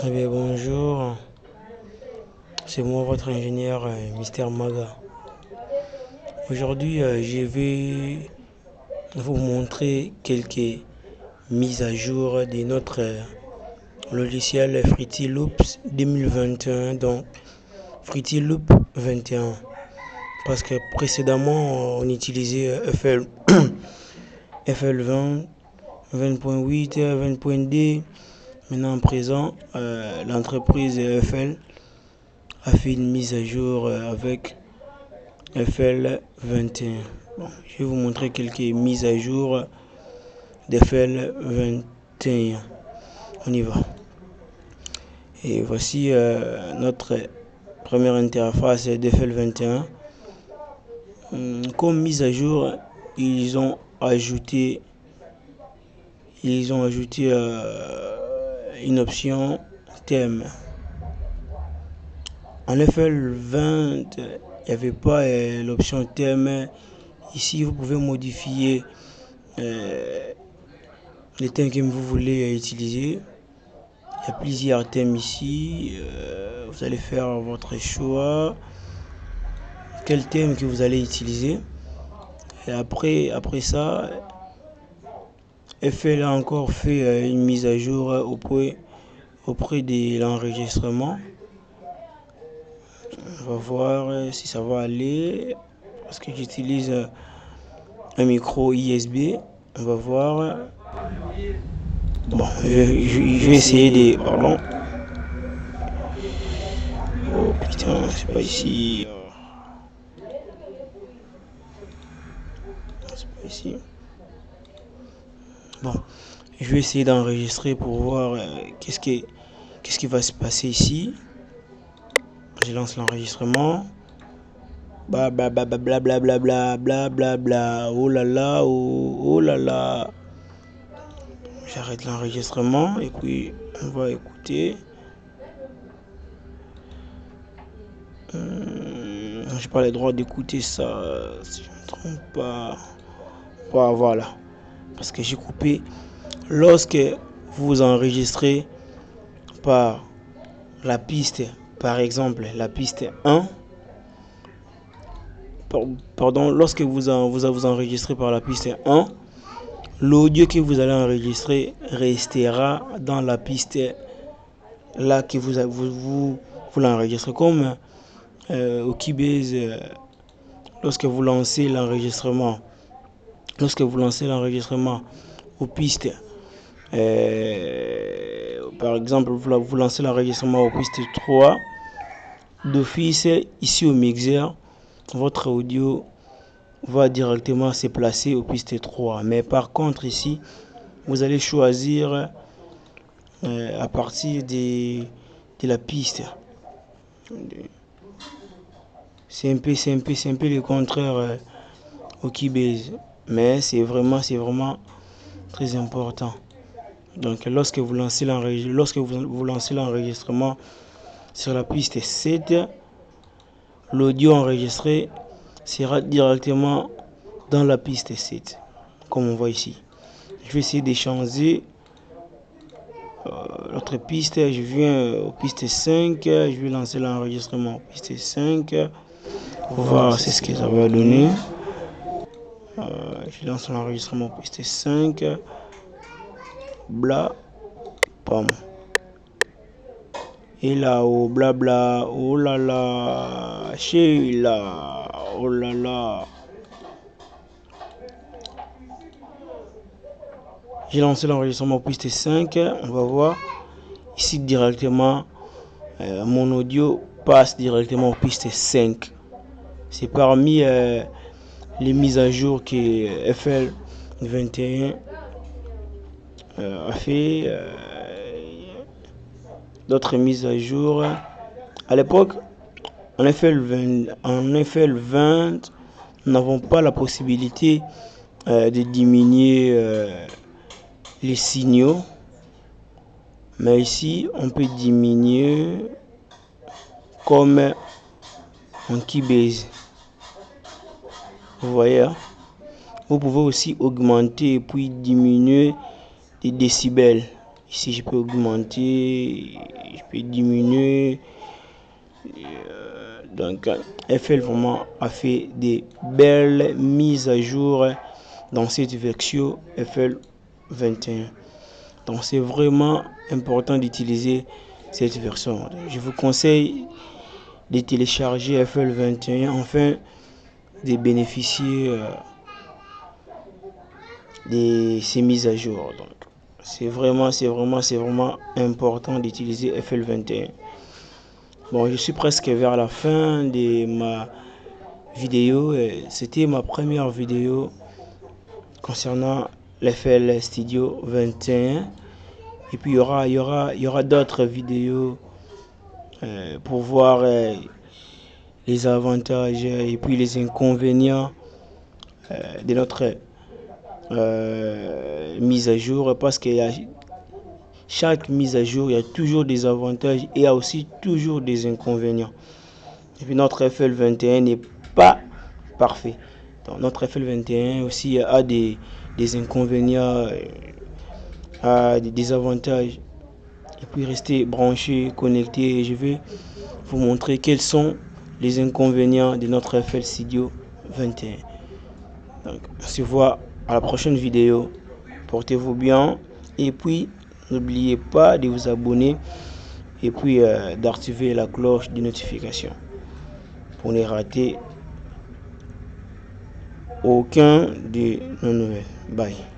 Eh bien, bonjour, c'est moi votre ingénieur Mister Maga. Aujourd'hui, je vais vous montrer quelques mises à jour de notre logiciel Fruity Loops 2021, donc Fruity Loop 21. Parce que précédemment, on utilisait FL20, 20.8, 20.2. Maintenant, à présent, l'entreprise FL a fait une mise à jour avec FL21. Bon, je vais vous montrer quelques mises à jour d'FL21. On y va. Et voici notre première interface d'FL21. Comme mise à jour, ils ont ajouté une option thème. En FL20, il n'y avait pas l'option thème. Ici, vous pouvez modifier les thèmes que vous voulez utiliser. Il y a plusieurs thèmes ici. Vous allez faire votre choix. Quel thème que vous allez utiliser. Et après ça, FL a encore fait une mise à jour auprès de l'enregistrement. On va voir si ça va aller. Parce que j'utilise un micro USB. On va voir. Bon, je vais essayer de... Pardon. Oh putain, c'est pas ici. C'est pas ici. Bon, je vais essayer d'enregistrer pour voir qu'est-ce qui va se passer ici. Je lance l'enregistrement. Bla bla bla bla bla bla bla bla bla bla bla. Oh là là, oh là là. J'arrête l'enregistrement et puis on va écouter. J'ai pas le droit d'écouter ça, si je ne me trompe pas. Voilà. Parce que j'ai coupé. Lorsque vous enregistrez par la piste, par exemple la piste 1, pardon, lorsque vous enregistrez par la piste 1, l'audio que vous allez enregistrer restera dans la piste là que vous l'enregistrez. Comme au Keybase, lorsque vous lancez l'enregistrement aux pistes, par exemple vous lancez l'enregistrement aux pistes 3, d'office ici au mixeur, votre audio va directement se placer aux pistes 3. Mais par contre ici, vous allez choisir à partir de la piste. C'est un peu le contraire au Keybase. Mais c'est vraiment très important. Donc lorsque vous lancez l'enregistrement sur la piste 7, l'audio enregistré sera directement dans la piste 7, comme on voit ici. Je vais essayer d'échanger l'autre piste. Je viens aux pistes 5, je vais lancer l'enregistrement aux pistes 5 pour voir c'est ce que ça va donner. Je lance l'enregistrement aux pistes 5. Bla, pam. Et là, oh blabla, oh là là, Sheila, oh là là. J'ai lancé l'enregistrement piste 5. On va voir ici directement. Mon audio passe directement aux piste 5. C'est parmi les mises à jour que FL21 a fait. D'autres mises à jour. À l'époque, en FL20, nous n'avons pas la possibilité de diminuer les signaux. Mais ici, on peut diminuer comme en Keybase. Vous voyez, hein? Vous pouvez aussi augmenter et puis diminuer les décibels. Ici, je peux augmenter, je peux diminuer. Donc FL vraiment a fait des belles mises à jour dans cette version FL 21. Donc c'est vraiment important d'utiliser cette version. Je vous conseille de télécharger FL 21 afin de bénéficier de ces mises à jour. Donc c'est vraiment important d'utiliser FL 21. Bon, je suis presque vers la fin de ma vidéo. C'était ma première vidéo concernant l'FL Studio 21. Et puis il y aura d'autres vidéos pour voir les avantages et puis les inconvénients de notre mise à jour, parce que chaque mise à jour, il y a toujours des avantages et il y a aussi toujours des inconvénients. Et puis notre FL 21 n'est pas parfait. Donc notre FL 21 aussi a des inconvénients, a des avantages. Et puis restez branchés, connectés, et je vais vous montrer quels sont les inconvénients de notre FL Studio 21. Donc on se voit à la prochaine vidéo. Portez-vous bien et puis n'oubliez pas de vous abonner et puis d'activer la cloche de notification pour ne rater aucun de nos nouvelles. Bye.